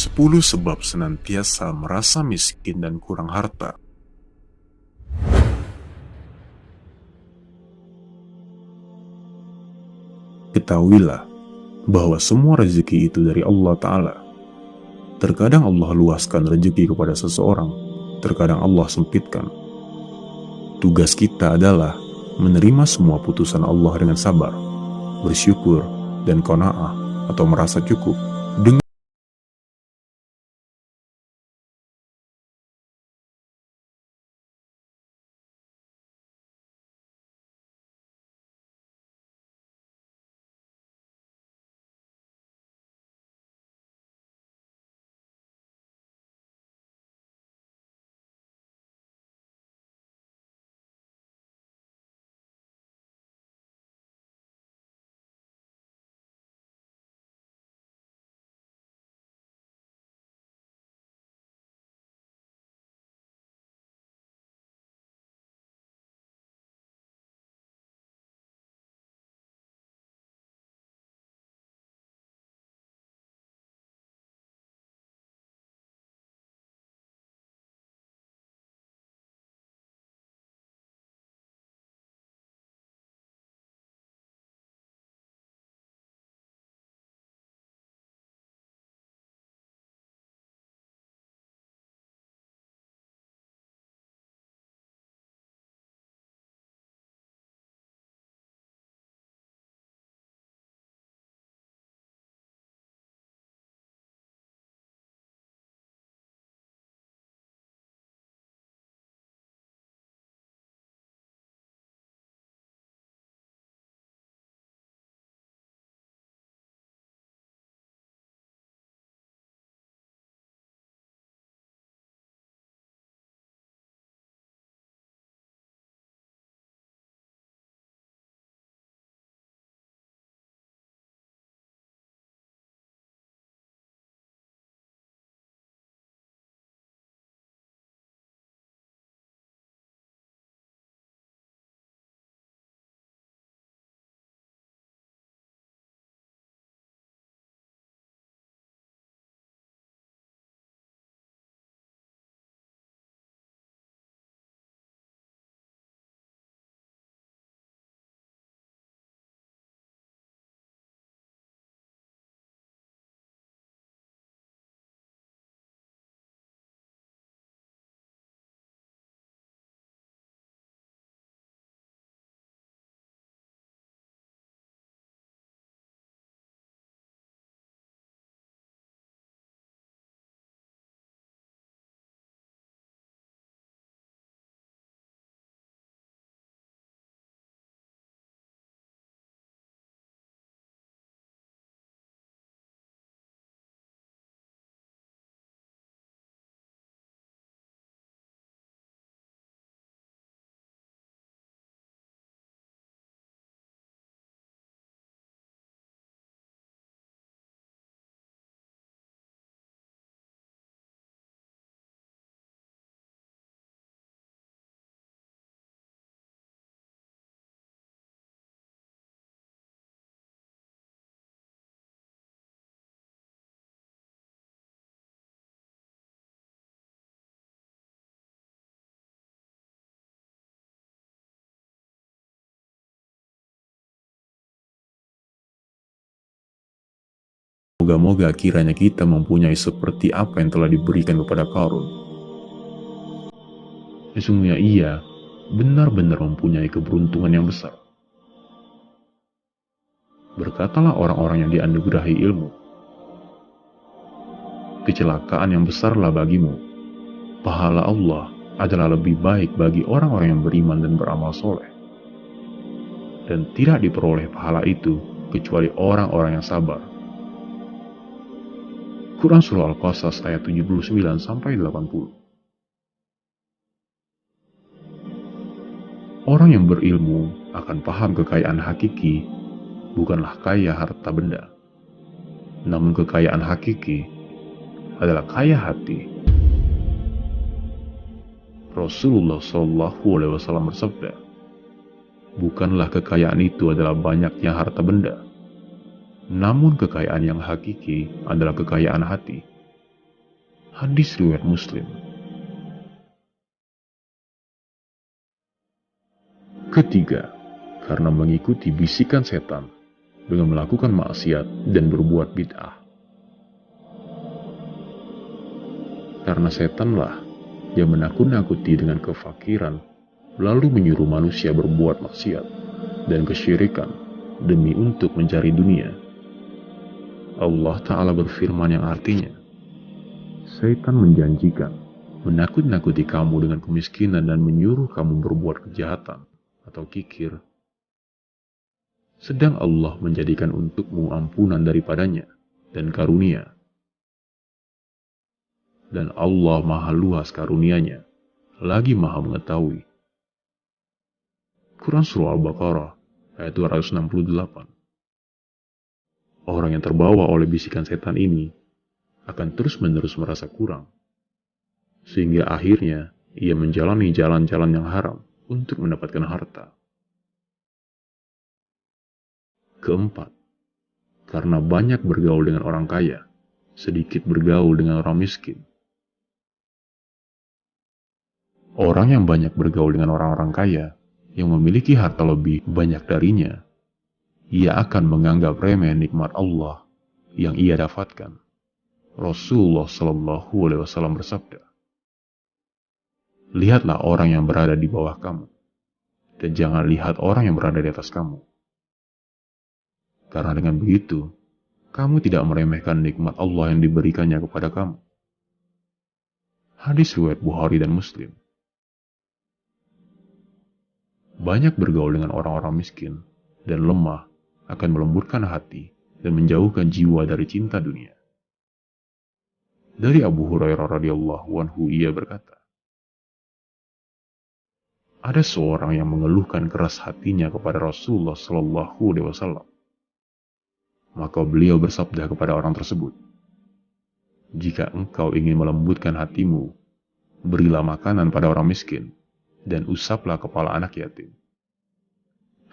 10 sebab senantiasa merasa miskin dan kurang harta. Ketahuilah bahwa semua rezeki itu dari Allah Ta'ala. Terkadang Allah luaskan rezeki kepada seseorang, terkadang Allah sempitkan. Tugas kita adalah menerima semua putusan Allah dengan sabar, bersyukur, dan qanaah atau merasa cukup dengan moga-moga kiranya kita mempunyai seperti apa yang telah diberikan kepada Qarun. Sesungguhnya ia benar-benar mempunyai keberuntungan yang besar. Berkatalah orang-orang yang dianugerahi ilmu, kecelakaan yang besarlah bagimu. Pahala Allah adalah lebih baik bagi orang-orang yang beriman dan beramal soleh. Dan tidak diperoleh pahala itu kecuali orang-orang yang sabar. Quran Surah Al-Qasas ayat 79-80. Orang yang berilmu akan paham kekayaan hakiki bukanlah kaya harta benda, namun kekayaan hakiki adalah kaya hati. Rasulullah SAW bersabda, bukanlah kekayaan itu adalah banyaknya harta benda, namun kekayaan yang hakiki adalah kekayaan hati. Hadis riwayat Muslim. Ketiga, karena mengikuti bisikan setan dengan melakukan maksiat dan berbuat bid'ah. Karena setanlah yang menakut-nakuti dengan kefakiran, lalu menyuruh manusia berbuat maksiat dan kesyirikan demi untuk mencari dunia. Allah Ta'ala berfirman yang artinya, setan menjanjikan menakut-nakuti kamu dengan kemiskinan dan menyuruh kamu berbuat kejahatan atau kikir. Sedang Allah menjadikan untukmu ampunan daripadanya dan karunia. Dan Allah maha luas karunianya, lagi maha mengetahui. Quran Surah Al-Baqarah ayat 268. Orang yang terbawa oleh bisikan setan ini akan terus-menerus merasa kurang, sehingga akhirnya ia menjalani jalan-jalan yang haram untuk mendapatkan harta. Keempat, karena banyak bergaul dengan orang kaya, sedikit bergaul dengan orang miskin. Orang yang banyak bergaul dengan orang-orang kaya, yang memiliki harta lebih banyak darinya, ia akan menganggap remeh nikmat Allah yang ia dapatkan. Rasulullah Shallallahu Alaihi Wasallam bersabda, lihatlah orang yang berada di bawah kamu, dan jangan lihat orang yang berada di atas kamu. Karena dengan begitu, kamu tidak meremehkan nikmat Allah yang diberikannya kepada kamu. Hadis riwayat Bukhari dan Muslim. Banyak bergaul dengan orang-orang miskin dan lemah akan melembutkan hati dan menjauhkan jiwa dari cinta dunia. Dari Abu Hurairah radhiyallahu anhu, ia berkata, ada seorang yang mengeluhkan keras hatinya kepada Rasulullah Shallallahu Alaihi Wasallam. Maka beliau bersabda kepada orang tersebut, jika engkau ingin melembutkan hatimu, berilah makanan pada orang miskin, dan usaplah kepala anak yatim.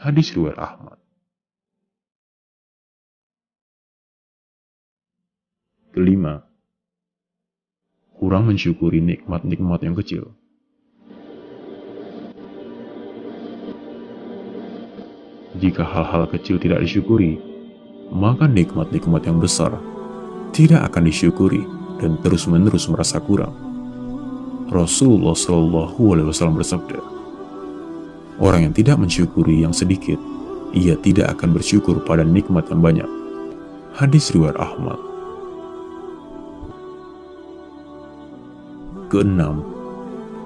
Hadis riwayat Ahmad. Kelima, kurang mensyukuri nikmat-nikmat yang kecil. Jika hal-hal kecil tidak disyukuri, maka nikmat-nikmat yang besar tidak akan disyukuri dan terus-menerus merasa kurang. Rasulullah Shallallahu Alaihi Wasallam bersabda, orang yang tidak mensyukuri yang sedikit, ia tidak akan bersyukur pada nikmat yang banyak. Hadis riwayat Ahmad. Keenam,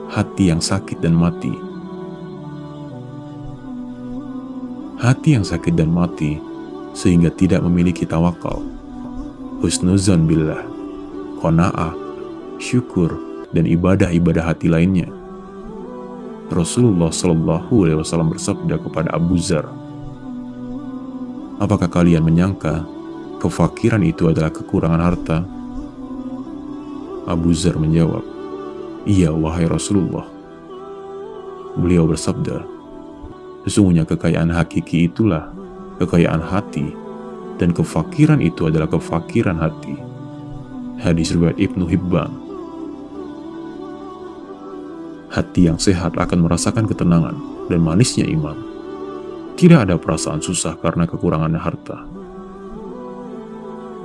hati yang sakit dan mati. Hati yang sakit dan mati sehingga tidak memiliki tawakal, husnuzan billah, qanaah, syukur, dan ibadah-ibadah hati lainnya. Rasulullah Shallallahu Alaihi Wasallam bersabda kepada Abu Dzar, apakah kalian menyangka kefakiran itu adalah kekurangan harta? Abu Dzar menjawab, iya wahai Rasulullah. Beliau bersabda, sesungguhnya kekayaan hakiki itulah kekayaan hati, dan kefakiran itu adalah kefakiran hati. Hadis riwayat Ibnu Hibban. Hati yang sehat akan merasakan ketenangan dan manisnya iman. Tidak ada perasaan susah karena kekurangannya harta.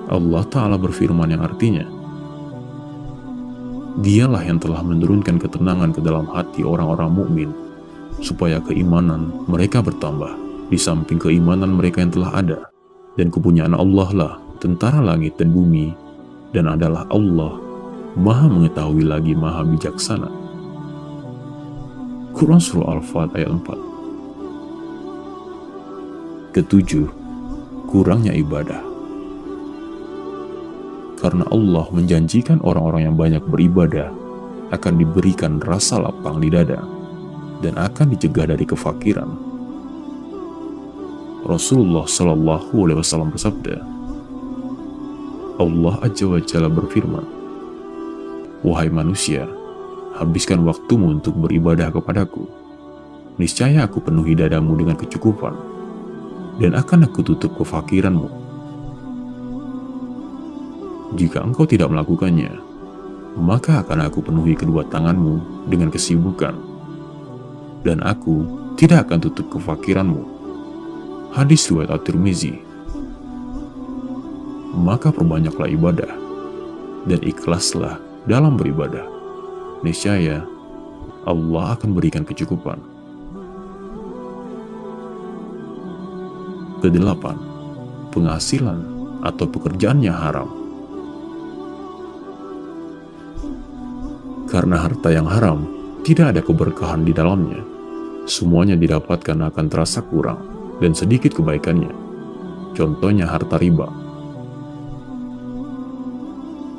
Allah Ta'ala berfirman yang artinya, dialah yang telah menurunkan ketenangan ke dalam hati orang-orang mukmin, supaya keimanan mereka bertambah di samping keimanan mereka yang telah ada, dan kepunyaan Allah lah tentara langit dan bumi, dan adalah Allah maha mengetahui lagi maha bijaksana. Quran Surah Al-Fat ayat 4. Ketujuh, kurangnya ibadah. Karena Allah menjanjikan orang-orang yang banyak beribadah akan diberikan rasa lapang di dada dan akan dicegah dari kefakiran. Rasulullah Shallallahu Alaihi Wasallam bersabda, Allah Azza wa Jalla berfirman, wahai manusia, habiskan waktumu untuk beribadah kepadaku. Niscaya aku penuhi dadamu dengan kecukupan, dan akan aku tutup kefakiranmu. Jika engkau tidak melakukannya, maka akan aku penuhi kedua tanganmu dengan kesibukan, dan aku tidak akan tutup kefakiranmu. Hadis riwayat At-Tirmizi. Maka perbanyaklah ibadah, dan ikhlaslah dalam beribadah. Niscaya Allah akan berikan kecukupan. Kedelapan, penghasilan atau pekerjaannya haram. Karena harta yang haram tidak ada keberkahan di dalamnya. Semuanya didapatkan akan terasa kurang dan sedikit kebaikannya. Contohnya harta riba.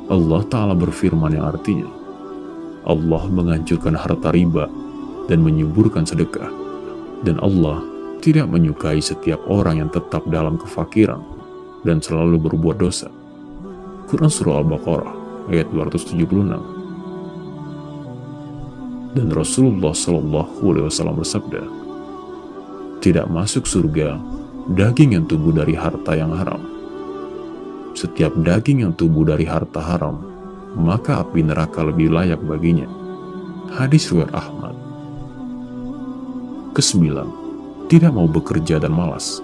Allah Ta'ala berfirman yang artinya, Allah menghancurkan harta riba dan menyuburkan sedekah, dan Allah tidak menyukai setiap orang yang tetap dalam kefakiran dan selalu berbuat dosa. Quran Surah Al-Baqarah ayat 276. Dan Rasulullah SAW bersabda, tidak masuk surga daging yang tumbuh dari harta yang haram. Setiap daging yang tumbuh dari harta haram, maka api neraka lebih layak baginya. Hadis riwayat Ahmad. Kesembilan, tidak mau bekerja dan malas.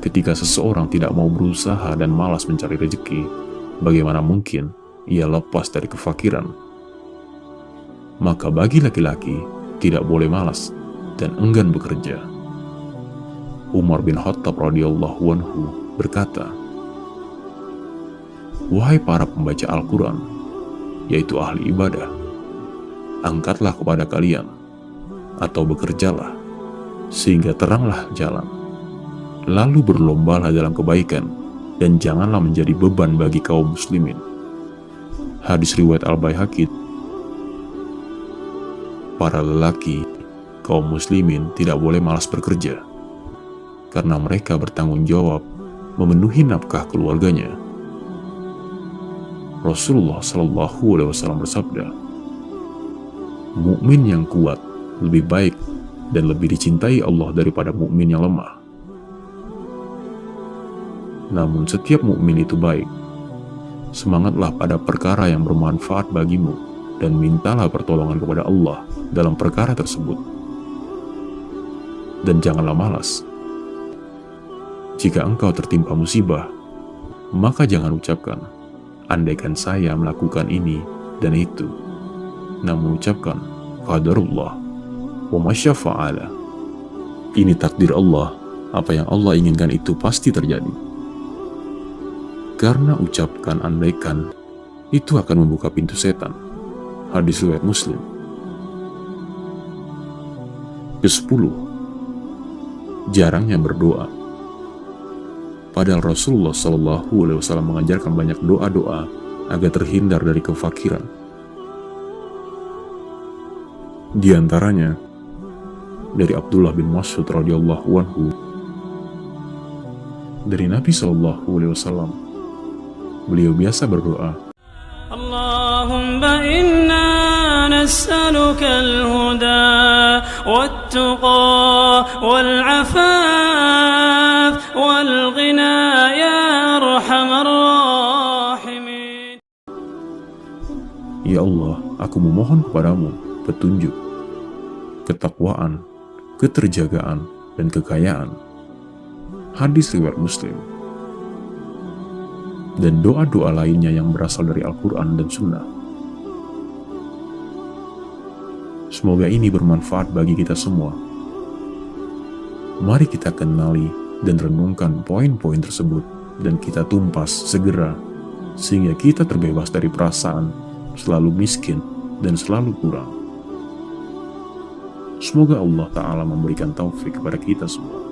Ketika seseorang tidak mau berusaha dan malas mencari rezeki, bagaimana mungkin ia lepas dari kefakiran? Maka bagi laki-laki tidak boleh malas dan enggan bekerja. Umar bin Khattab radhiyallahu anhu berkata, wahai para pembaca Al-Quran, yaitu ahli ibadah, angkatlah kepada kalian, atau bekerjalah, sehingga teranglah jalan. Lalu berlombalah dalam kebaikan, dan janganlah menjadi beban bagi kaum muslimin. Hadis riwayat Al-Baihaqi. Para lelaki, kaum muslimin tidak boleh malas bekerja, karena mereka bertanggung jawab memenuhi nafkah keluarganya. Rasulullah SAW bersabda, mukmin yang kuat lebih baik dan lebih dicintai Allah daripada mukmin yang lemah. Namun setiap mukmin itu baik. Semangatlah pada perkara yang bermanfaat bagimu dan mintalah pertolongan kepada Allah dalam perkara tersebut. Dan janganlah malas. Jika engkau tertimpa musibah, maka jangan ucapkan, andaikan saya melakukan ini dan itu. Namun ucapkan, qadarullah wa masyafa'ala. Ini takdir Allah, apa yang Allah inginkan itu pasti terjadi. Karena ucapkan andaikan, itu akan membuka pintu setan. Hadis riwayat Muslim. Ke-10, jarangnya berdoa. Padahal Rasulullah SAW mengajarkan banyak doa-doa agar terhindar dari kefakiran. Di antaranya dari Abdullah bin Mas'ud radhiyallahu anhu, dari Nabi SAW, beliau biasa berdoa, Allahumma inna nas'aluka al-huda wat-tuqa wal-'afaf wal-ghina ya arhamar rahimin. Ya Allah, aku memohon kepadamu petunjuk, ketakwaan, keterjagaan, dan kekayaan. Hadis riwayat Muslim. Dan doa-doa lainnya yang berasal dari Al-Quran dan Sunnah. Semoga ini bermanfaat bagi kita semua. Mari kita kenali dan renungkan poin-poin tersebut dan kita tumpas segera, sehingga kita terbebas dari perasaan selalu miskin dan selalu kurang. Semoga Allah Ta'ala memberikan taufik kepada kita semua.